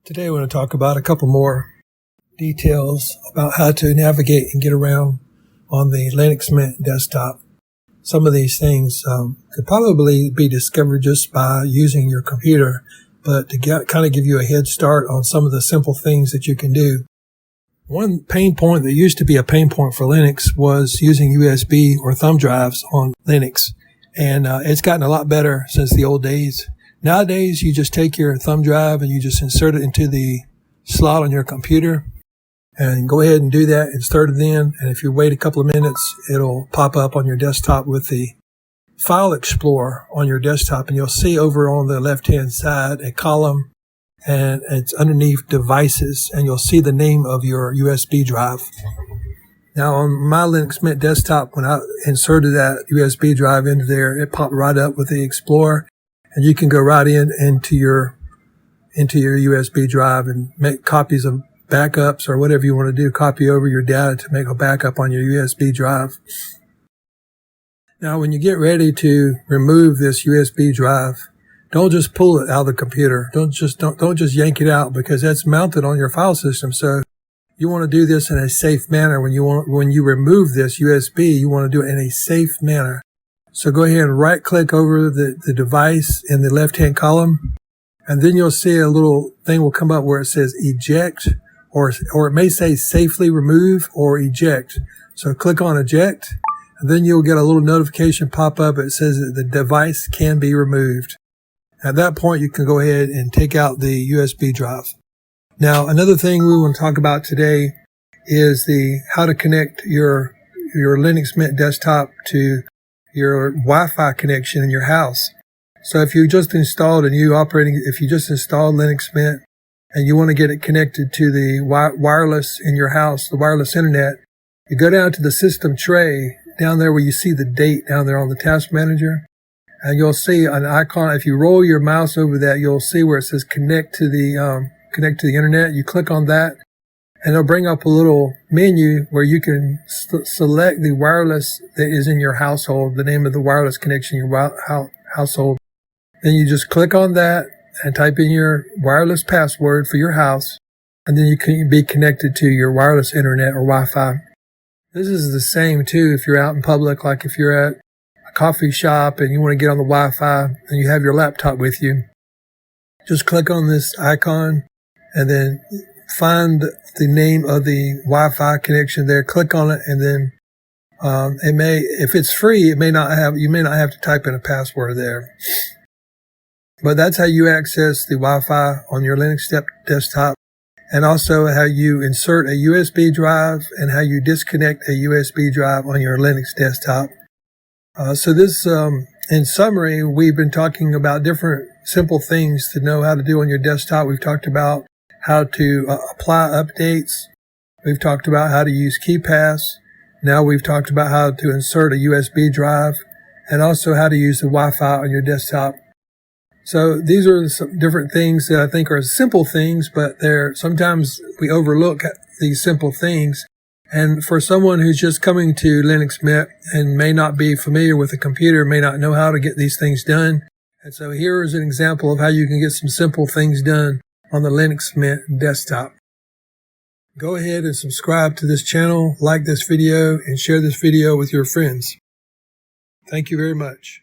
Today I want to talk about a couple more details about how to navigate and get around on the Linux Mint desktop. Some of these things could probably be discovered just by using your computer, but to kind of give you a head start on some of the simple things that you can do. One pain point that used to be a pain point for Linux was using USB or thumb drives on Linux, and it's gotten a lot better since the old days. Nowadays, you just take your thumb drive and you just insert it into the slot on your computer and go ahead and do that and start it in. And if you wait a couple of minutes, it'll pop up on your desktop with the File Explorer on your desktop. And you'll see over on the left-hand side a column, and it's underneath Devices, and you'll see the name of your USB drive. Now, on my Linux Mint desktop, when I inserted that USB drive into there, it popped right up with the Explorer. And you can go right into your USB drive and make copies of backups or whatever you want to do, copy over your data to make a backup on your USB drive. Now, when you get ready to remove this USB drive, don't just pull it out of the computer. Don't just yank it out, because that's mounted on your file system. So you want to do this in a safe manner. When you remove this USB, you want to do it in a safe manner. So go ahead and right click over the device in the left hand column, and then you'll see a little thing will come up where it says eject, or it may say safely remove or eject. So click on eject, and then you'll get a little notification pop up. It says that the device can be removed. At that point, you can go ahead and take out the USB drive. Now, another thing we want to talk about today is how to connect your Linux Mint desktop to your Wi-Fi connection in your house. So if you just installed Linux Mint and you want to get it connected to the wireless in your house, the wireless internet, you go down to the system tray down there where you see the date down there on the task manager, and you'll see an icon. If you roll your mouse over that, you'll see where it says connect to the internet. You click on that, and it'll bring up a little menu where you can select the wireless that is in your household, the name of the wireless connection in your household. Then you just click on that and type in your wireless password for your house, and then you can be connected to your wireless internet or Wi-Fi. This is the same too if you're out in public, like if you're at a coffee shop and you want to get on the Wi-Fi and you have your laptop with you. Just click on this icon and then find the name of the Wi-Fi connection there, click on it, and then if it's free, you may not have to type in a password there. But that's how you access the Wi-Fi on your Linux desktop, and also how you insert a USB drive and how you disconnect a USB drive on your Linux desktop. So this, in summary, we've been talking about different simple things to know how to do on your desktop. We've talked about how to apply updates. We've talked about how to use KeePass. Now we've talked about how to insert a USB drive, and also how to use the Wi-Fi on your desktop. So these are some different things that I think are simple things, but sometimes we overlook these simple things. And for someone who's just coming to Linux Mint and may not be familiar with the computer, may not know how to get these things done. And so here is an example of how you can get some simple things done on the Linux Mint desktop. Go ahead and subscribe to this channel, like this video, and share this video with your friends. Thank you very much.